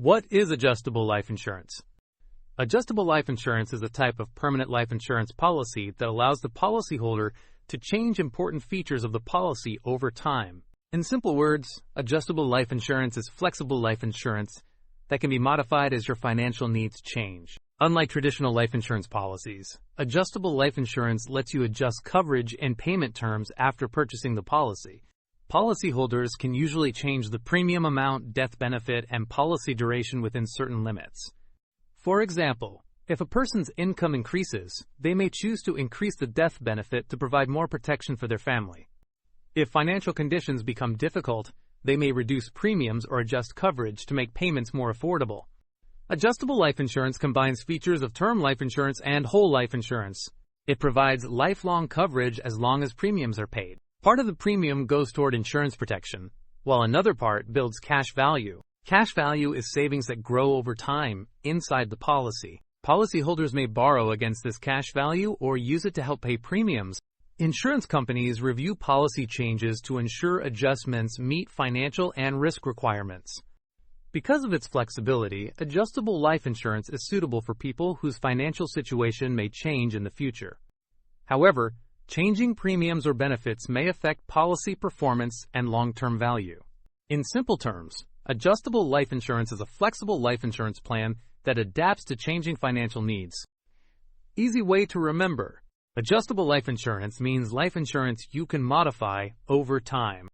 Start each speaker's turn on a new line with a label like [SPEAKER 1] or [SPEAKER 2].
[SPEAKER 1] What is adjustable life insurance? Adjustable life insurance is a type of permanent life insurance policy that allows the policyholder to change important features of the policy over time. In simple words, adjustable life insurance is flexible life insurance that can be modified as your financial needs change. Unlike traditional life insurance policies, adjustable life insurance lets you adjust coverage and payment terms after purchasing the policy. Policyholders can usually change the premium amount, death benefit, and policy duration within certain limits. For example, if a person's income increases, they may choose to increase the death benefit to provide more protection for their family. If financial conditions become difficult, they may reduce premiums or adjust coverage to make payments more affordable. Adjustable life insurance combines features of term life insurance and whole life insurance. It provides lifelong coverage as long as premiums are paid. Part of the premium goes toward insurance protection, while another part builds cash value. Cash value is savings that grow over time inside the policy. Policyholders may borrow against this cash value or use it to help pay premiums. Insurance companies review policy changes to ensure adjustments meet financial and risk requirements. Because of its flexibility, adjustable life insurance is suitable for people whose financial situation may change in the future. However, changing premiums or benefits may affect policy performance and long-term value. In simple terms, adjustable life insurance is a flexible life insurance plan that adapts to changing financial needs. Easy way to remember: adjustable life insurance means life insurance you can modify over time.